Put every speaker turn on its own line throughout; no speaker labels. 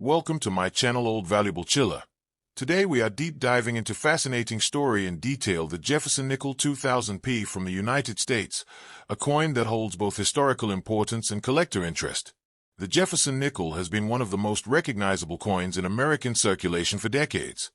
Welcome to my channel Old Valuable Chiller. Today we are deep diving into fascinating story and detail the Jefferson nickel 2000p from the United States, a coin that holds both historical importance and collector interest. The Jefferson nickel has been one of the most recognizable coins in American circulation for decades,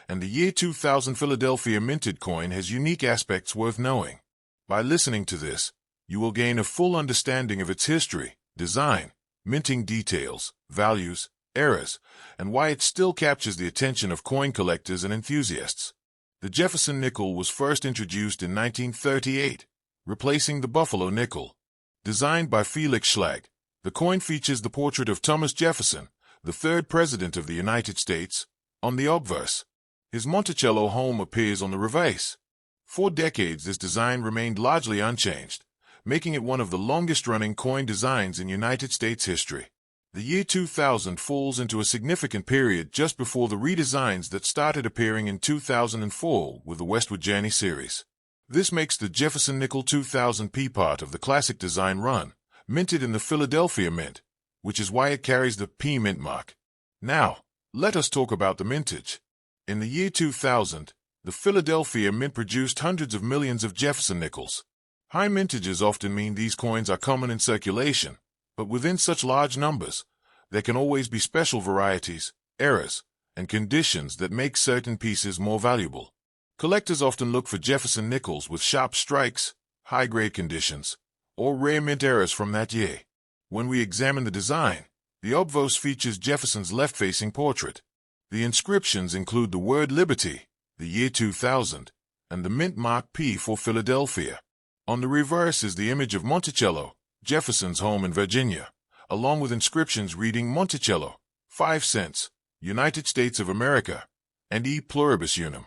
and the year 2000 Philadelphia minted coin has unique aspects worth knowing. By listening to this, you will gain a full understanding of its history, design, minting details, values, eras, and why it still captures the attention of coin collectors and enthusiasts. The Jefferson nickel was first introduced in 1938, replacing the Buffalo nickel. Designed by Felix Schlag, the coin features the portrait of Thomas Jefferson, the third president of the United States, on the obverse. His Monticello home appears on the reverse. For decades, this design remained largely unchanged, making it one of the longest-running coin designs in United States history. The year 2000 falls into a significant period just before the redesigns that started appearing in 2004 with the Westward Journey series. This makes the Jefferson nickel 2000p part of the classic design run, minted in the Philadelphia Mint, which is why it carries the P mint mark. Now, let us talk about the mintage. In the year 2000, the Philadelphia Mint produced hundreds of millions of Jefferson nickels. High mintages often mean these coins are common in circulation, but within such large numbers, there can always be special varieties, eras, and conditions that make certain pieces more valuable. Collectors often look for Jefferson nickels with sharp strikes, high-grade conditions, or rare mint eras from that year. When we examine the design, the obverse features Jefferson's left-facing portrait. The inscriptions include the word Liberty, the year 2000, and the mint mark P for Philadelphia. On the reverse is the image of Monticello, Jefferson's home in Virginia, along with inscriptions reading Monticello, 5 cents, United States of America, and E pluribus unum.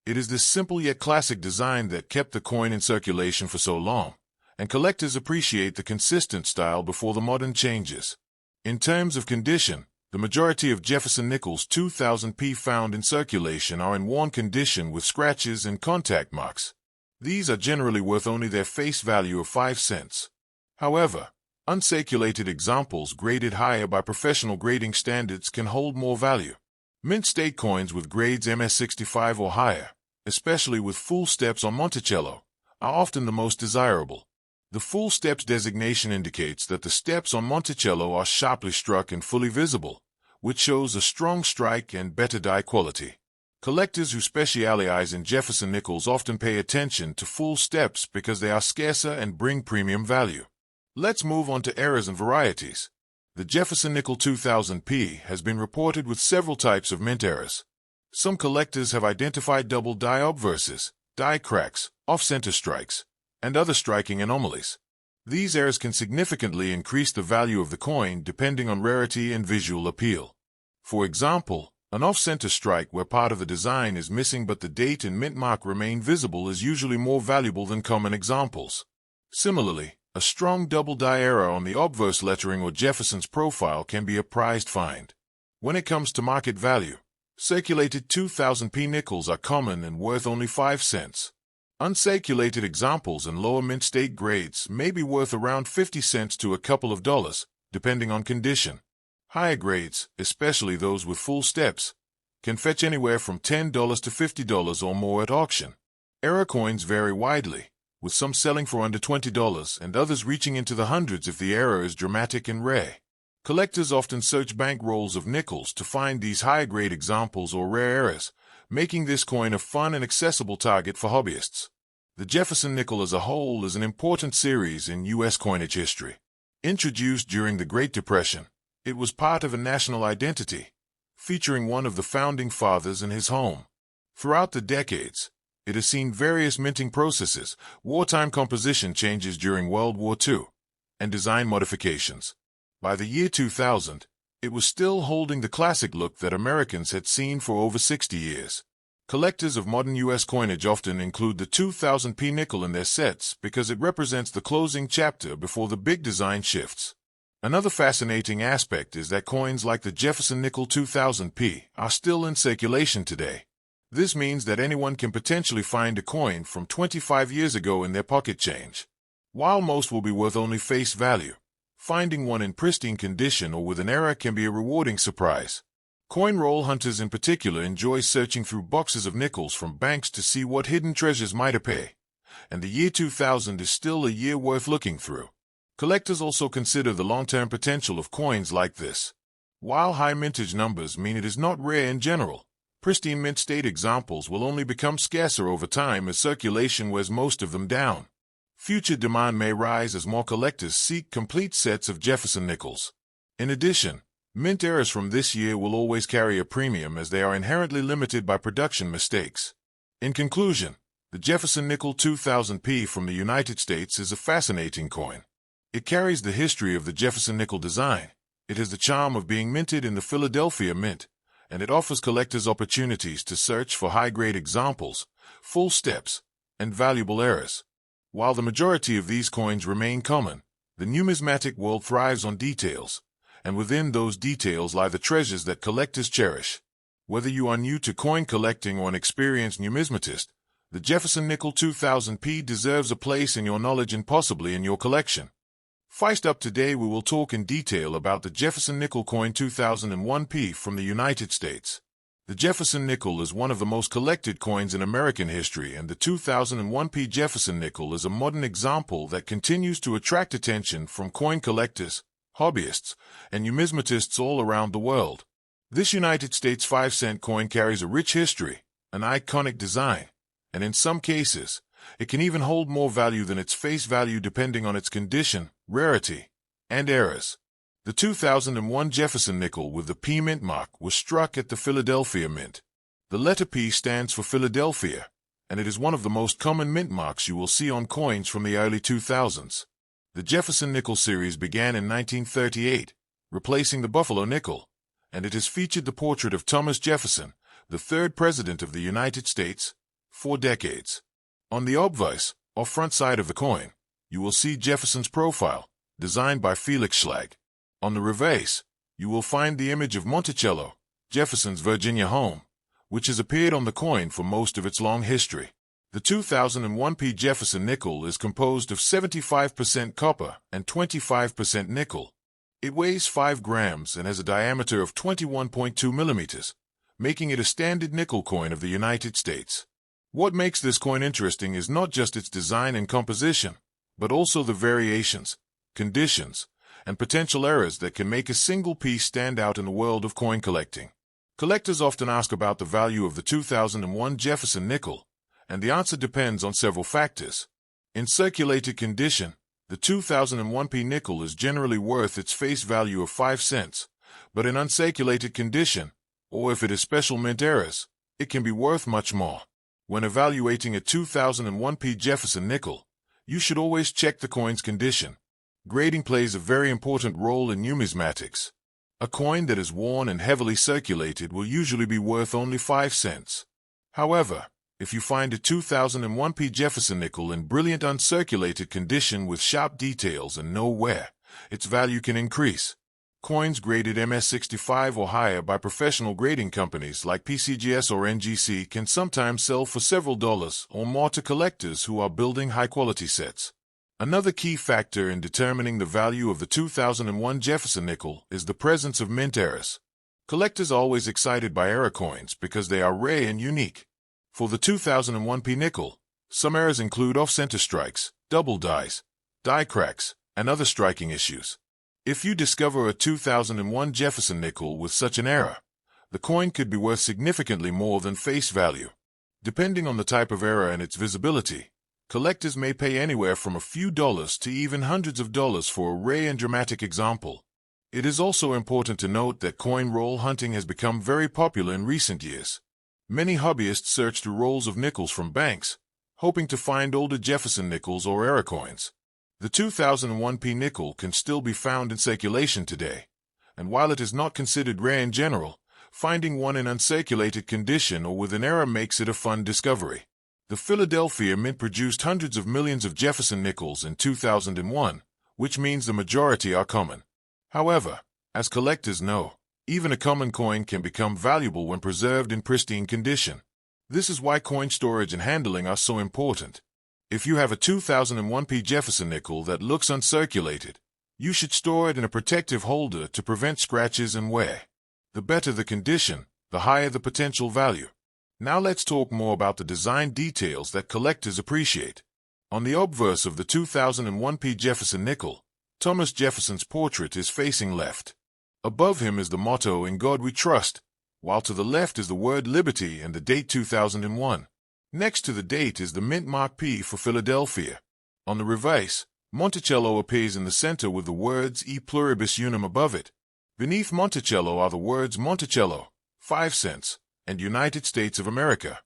It is this simple yet classic design that kept the coin in circulation for so long, and collectors appreciate the consistent style before the modern changes. In terms of condition, the majority of Jefferson nickels 2000p found in circulation are in worn condition with scratches and contact marks. These are generally worth only their face value of 5 cents. However, unsaculated examples graded higher by professional grading standards can hold more value. Mint state coins with grades MS65 or higher, especially with full steps on Monticello, are often the most desirable. The full steps designation indicates that the steps on Monticello are sharply struck and fully visible, which shows a strong strike and better die quality. Collectors who specialize in Jefferson nickels often pay attention to full steps because they are scarcer and bring premium value. Let's move on to eras and varieties. The Jefferson nickel 2000p has been reported with several types of mint eras. Some collectors have identified double die obverses, die cracks, off-center strikes, and other striking anomalies. These eras can significantly increase the value of the coin depending on rarity and visual appeal. For example, an off-center strike where part of the design is missing but the date and mint mark remain visible is usually more valuable than common examples. Similarly, a strong double die error on the obverse lettering or Jefferson's profile can be a prized find. When it comes to market value, circulated 2000p nickels are common and worth only 5 cents. Unsaculated examples and lower mint state grades may be worth around 50 cents to a couple of dollars, depending on condition. Higher grades, especially those with full steps, can fetch anywhere from $10 to $50 or more at auction. Era coins vary widely, with some selling for under $20 and others reaching into the hundreds if the error is dramatic and rare. Collectors often search bank rolls of nickels to find these high-grade examples or rare errors, making this coin a fun and accessible target for hobbyists. The Jefferson nickel as a whole is an important series in U.S. coinage history. Introduced during the Great Depression, it was part of a national identity, featuring one of the founding fathers and his home. Throughout the decades, it has seen various minting processes, wartime composition changes during World War II, and design modifications. By the year 2000, it was still holding the classic look that Americans had seen for over 60 years. Collectors of modern U.S. coinage often include the 2000p nickel in their sets because it represents the closing chapter before the big design shifts. Another fascinating aspect is that coins like the Jefferson nickel 2000p are still in circulation today. This means that anyone can potentially find a coin from 25 years ago in their pocket change. While most will be worth only face value, Finding one in pristine condition or with an error can be a rewarding surprise. Coin roll hunters in particular enjoy searching through boxes of nickels from banks to see what hidden treasures might appear. And the year 2000 is still a year worth looking through. Collectors also consider the long-term potential of coins like this. While high mintage numbers mean it is not rare in general, pristine mint state examples will only become scarcer over time as circulation wears most of them down. Future demand may rise as more collectors seek complete sets of Jefferson nickels. In addition, mint errors from this year will always carry a premium as they are inherently limited by production mistakes. In conclusion, the Jefferson nickel 2000p from the United States is a fascinating coin. It carries the history of the Jefferson nickel design. It has the charm of being minted in the Philadelphia Mint, and it offers collectors opportunities to search for high-grade examples, full steps, and valuable errors. While the majority of these coins remain common, the numismatic world thrives on details, and within those details lie the treasures that collectors cherish. Whether you are new to coin collecting or an experienced numismatist, the Jefferson nickel 2000p deserves a place in your knowledge and possibly in your collection. First up today we will talk in detail about the Jefferson nickel coin 2001p from the United States. The Jefferson nickel is one of the most collected coins in American history, and the 2001p Jefferson nickel is a modern example that continues to attract attention from coin collectors, hobbyists, and numismatists all around the world. This United States 5-cent coin carries a rich history, an iconic design, and in some cases, it can even hold more value than its face value depending on its condition, rarity, and errors. The 2001 Jefferson nickel with the P mint mark was struck at the Philadelphia Mint. The letter P stands for Philadelphia, and it is one of the most common mint marks you will see on coins from the early 2000s. The Jefferson nickel series began in 1938, replacing the Buffalo nickel, and it has featured the portrait of Thomas Jefferson, the third President of the United States, for decades. On the obverse, or front side of the coin, you will see Jefferson's profile, designed by Felix Schlag. On the reverse, you will find the image of Monticello, Jefferson's Virginia home, which has appeared on the coin for most of its long history. The 2001p Jefferson nickel is composed of 75% copper and 25% nickel. It weighs 5 grams and has a diameter of 21.2 millimeters, making it a standard nickel coin of the United States. What makes this coin interesting is not just its design and composition, but also the variations, conditions, and potential errors that can make a single piece stand out in the world of coin collecting. Collectors often ask about the value of the 2001 Jefferson nickel, and the answer depends on several factors. In circulated condition, the 2001p nickel is generally worth its face value of 5 cents, but in uncirculated condition, or if it has special mint errors, it can be worth much more. When evaluating a 2001p Jefferson nickel, you should always check the coin's condition. Grading plays a very important role in numismatics. A coin that is worn and heavily circulated will usually be worth only 5 cents. However, if you find a 2001p Jefferson nickel in brilliant uncirculated condition with sharp details and no wear, its value can increase. Coins graded MS65 or higher by professional grading companies like PCGS or NGC can sometimes sell for several dollars or more to collectors who are building high-quality sets. Another key factor in determining the value of the 2001 Jefferson nickel is the presence of mint errors. Collectors are always excited by error coins because they are rare and unique. For the 2001p nickel, some errors include off-center strikes, double dies, die cracks, and other striking issues. If you discover a 2001 Jefferson nickel with such an error, the coin could be worth significantly more than face value. Depending on the type of error and its visibility, collectors may pay anywhere from a few dollars to even hundreds of dollars for a rare and dramatic example. It is also important to note that coin roll hunting has become very popular in recent years. Many hobbyists search through rolls of nickels from banks, hoping to find older Jefferson nickels or error coins. The 2001p nickel can still be found in circulation today, and while it is not considered rare in general, finding one in uncirculated condition or with an error makes it a fun discovery. The Philadelphia Mint produced hundreds of millions of Jefferson nickels in 2001, which means the majority are common. However, as collectors know, even a common coin can become valuable when preserved in pristine condition. This is why coin storage and handling are so important. If you have a 2001p Jefferson nickel that looks uncirculated, You should store it in a protective holder to prevent scratches and wear. The better the condition, the higher the potential value. Now let's talk more about the design details that collectors appreciate. On the obverse of the 2001 P. Jefferson nickel, Thomas Jefferson's portrait is facing left. Above him is the motto, "In God We Trust," while to the left is the word Liberty and the date 2001. Next to the date is the mint mark P for Philadelphia. On the reverse, Monticello appears in the center with the words E pluribus unum above it. Beneath Monticello are the words Monticello, 5 cents, and United States of America.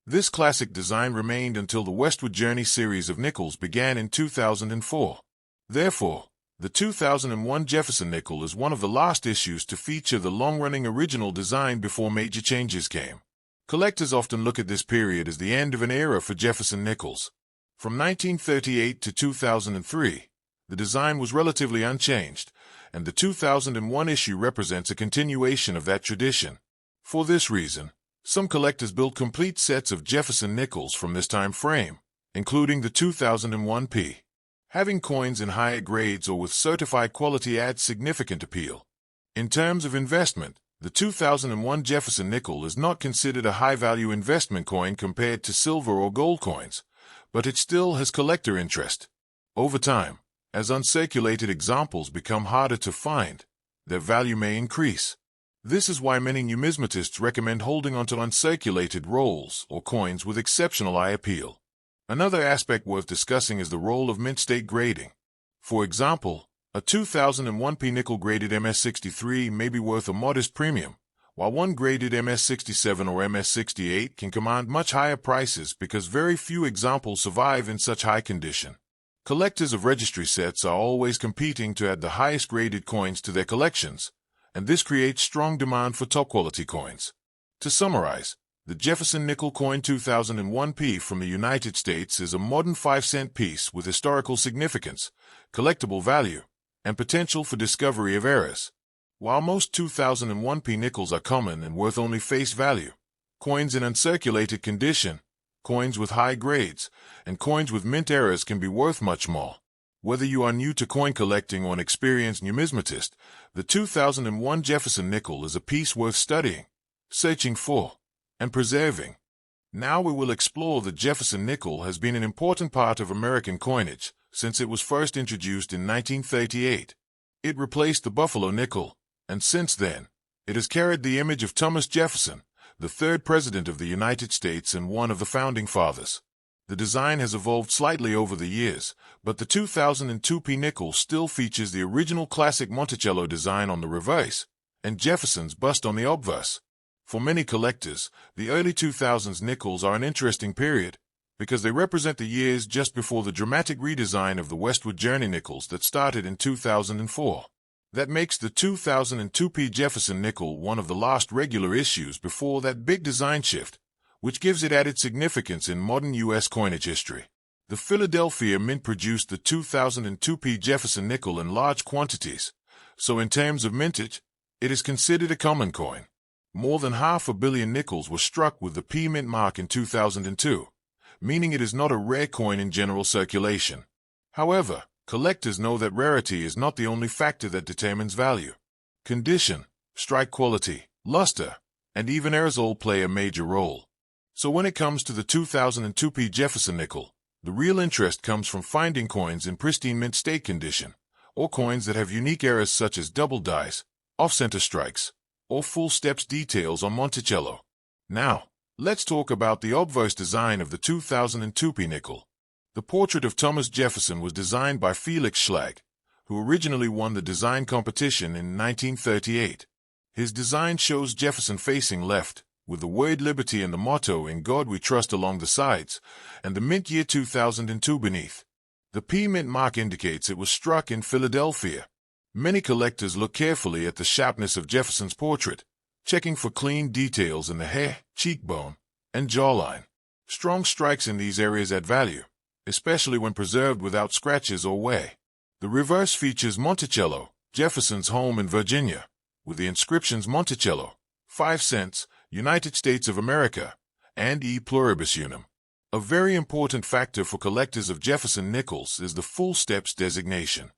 This classic design remained until the Westward Journey series of nickels began in 2004. Therefore, the 2001 Jefferson nickel is one of the last issues to feature the long-running original design before major changes came. Collectors often look at this period as the end of an era for Jefferson nickels. From 1938 to 2003, the design was relatively unchanged, and the 2001 issue represents a continuation of that tradition. For this reason, some collectors build complete sets of Jefferson nickels from this time frame, including the 2001 P. Having coins in higher grades or with certified quality adds significant appeal. In terms of investment, the 2001 Jefferson nickel is not considered a high-value investment coin compared to silver or gold coins, but it still has collector interest. Over time, as uncirculated examples become harder to find, their value may increase. This is why many numismatists recommend holding onto uncirculated rolls or coins with exceptional eye appeal. Another aspect worth discussing is the role of mint state grading. For example, a 2001 P nickel graded MS63 may be worth a modest premium, while one graded MS67 or MS68 can command much higher prices because very few examples survive in such high condition. Collectors of registry sets are always competing to add the highest graded coins to their collections, and this creates strong demand for top-quality coins. To summarize, the Jefferson nickel coin 2001 P from the United States is a modern 5-cent piece with historical significance, collectible value, and potential for discovery of errors. While most 2001 P nickels are common and worth only face value, coins in uncirculated condition, coins with high grades, and coins with mint errors can be worth much more. Whether you are new to coin collecting or an experienced numismatist, the 2001 Jefferson nickel is a piece worth studying, searching for, and preserving. Now we will explore the Jefferson nickel has been an important part of American coinage since it was first introduced in 1938. It replaced the Buffalo nickel, and since then, it has carried the image of Thomas Jefferson, the third President of the United States and one of the Founding Fathers. The design has evolved slightly over the years, but the 2002 P nickel still features the original classic Monticello design on the reverse, and Jefferson's bust on the obverse. For many collectors, the early 2000s nickels are an interesting period, because they represent the years just before the dramatic redesign of the Westward Journey nickels that started in 2004. That makes the 2002 P Jefferson nickel one of the last regular issues before that big design shift, which gives it added significance in modern U.S. coinage history. The Philadelphia Mint produced the 2002 P Jefferson nickel in large quantities, so in terms of mintage, it is considered a common coin. More than 500 million nickels were struck with the P Mint mark in 2002, meaning it is not a rare coin in general circulation. However, collectors know that rarity is not the only factor that determines value. Condition, strike quality, luster, and even errors all play a major role. So when it comes to the 2002 P Jefferson nickel, the real interest comes from finding coins in pristine mint state condition, or coins that have unique errors such as double dies, off-center strikes, or full steps details on Monticello. Now, let's talk about the obverse design of the 2002 P nickel. The portrait of Thomas Jefferson was designed by Felix Schlag, who originally won the design competition in 1938. His design shows Jefferson facing left, with the word Liberty and the motto "In God We Trust" along the sides, and the mint year 2002 beneath. The P mint mark indicates it was struck in Philadelphia. Many collectors look carefully at the sharpness of Jefferson's portrait, checking for clean details in the hair, cheekbone, and jawline. Strong strikes in these areas add value, especially when preserved without scratches or wear. The reverse features Monticello, Jefferson's home in Virginia, with the inscriptions Monticello, 5 cents, United States of America, and E pluribus unum. A very important factor for collectors of Jefferson nickels is the full steps designation.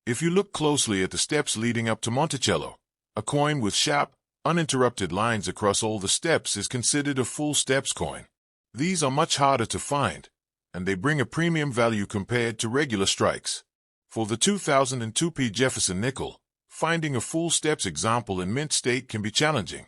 If you look closely at the steps leading up to Monticello, a coin with sharp, uninterrupted lines across all the steps is considered a full steps coin. These are much harder to find, and they bring a premium value compared to regular strikes. For the 2002p Jefferson nickel, finding a full steps example in mint state can be challenging,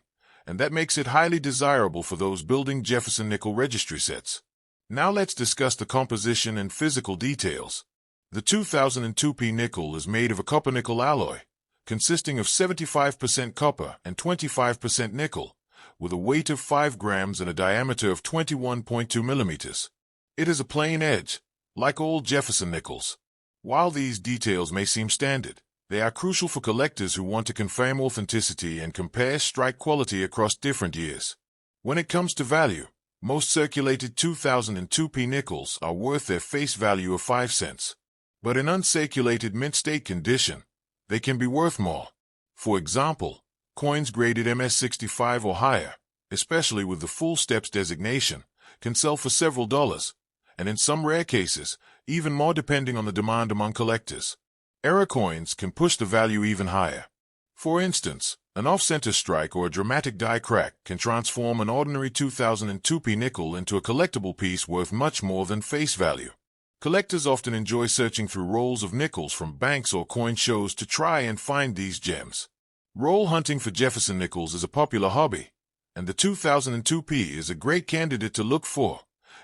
and that makes it highly desirable for those building Jefferson nickel registry sets. Now let's discuss the composition and physical details. The 2002p nickel is made of a copper-nickel alloy, consisting of 75% copper and 25% nickel, with a weight of 5 grams and a diameter of 21.2 millimeters. It is a plain edge, like all Jefferson nickels. While these details may seem standard, they are crucial for collectors who want to confirm authenticity and compare strike quality across different years. When it comes to value, most circulated 2002p nickels are worth their face value of 5 cents. But in uncirculated mint state condition, they can be worth more. For example, coins graded MS65 or higher, especially with the full steps designation, can sell for several dollars, and in some rare cases, even more depending on the demand among collectors. Error coins can push the value even higher. For instance, an off-center strike or a dramatic die crack can transform an ordinary 2002p nickel into a collectible piece worth much more than face value. Collectors often enjoy searching through rolls of nickels from banks or coin shows to try and find these gems. Roll hunting for Jefferson nickels is a popular hobby, and the 2002p is a great candidate to look for,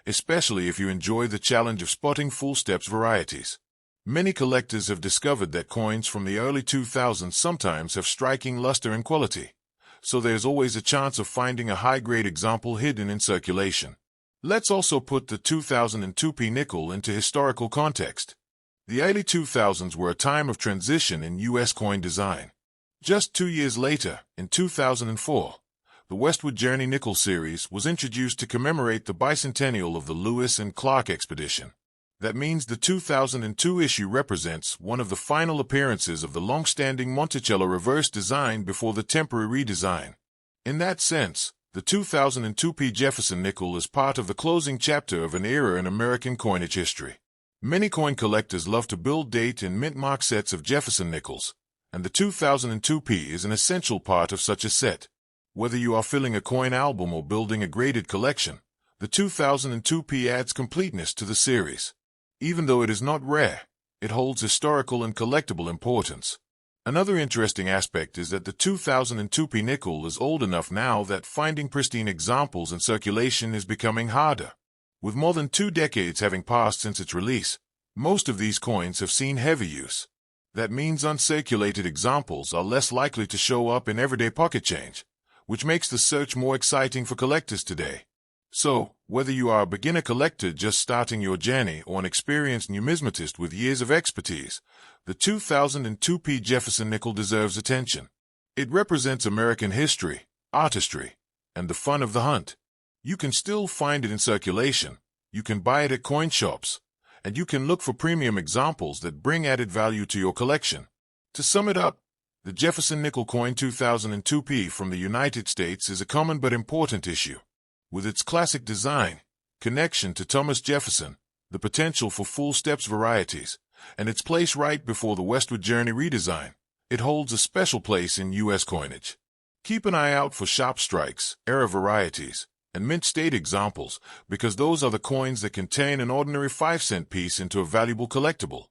especially if you enjoy the challenge of spotting full steps varieties. Many collectors have discovered that coins from the early 2000s sometimes have striking luster and quality, so there's always a chance of finding a high-grade example hidden in circulation. Let's also put the 2002p nickel into historical context. The early 2000s were a time of transition in U.S. coin design. Just 2 years later, in 2004, the Westward Journey Nickel Series was introduced to commemorate the bicentennial of the Lewis and Clark expedition. That means the 2002 issue represents one of the final appearances of the long-standing Monticello reverse design before the temporary redesign. In that sense, the 2002p Jefferson nickel is part of the closing chapter of an era in American coinage history. Many coin collectors love to build date and mint mark sets of Jefferson nickels, and the 2002p is an essential part of such a set. Whether you are filling a coin album or building a graded collection, the 2002p adds completeness to the series. Even though it is not rare, it holds historical and collectible importance. Another interesting aspect is that the 2002p nickel is old enough now that finding pristine examples in circulation is becoming harder. With more than 2 decades having passed since its release, most of these coins have seen heavy use. That means uncirculated examples are less likely to show up in everyday pocket change, which makes the search more exciting for collectors today. So, whether you are a beginner collector just starting your journey or an experienced numismatist with years of expertise, the 2002p Jefferson nickel deserves attention. It represents American history, artistry, and the fun of the hunt. You can still find it in circulation, you can buy it at coin shops, and you can look for premium examples that bring added value to your collection. To sum it up, the Jefferson nickel coin 2002p from the United States is a common but important issue. With its classic design, connection to Thomas Jefferson, the potential for full steps varieties, and its place right before the Westward Journey redesign, it holds a special place in U.S. coinage. Keep an eye out for sharp strikes, era varieties, and mint state examples, because those are the coins that can turn an ordinary 5-cent piece into a valuable collectible.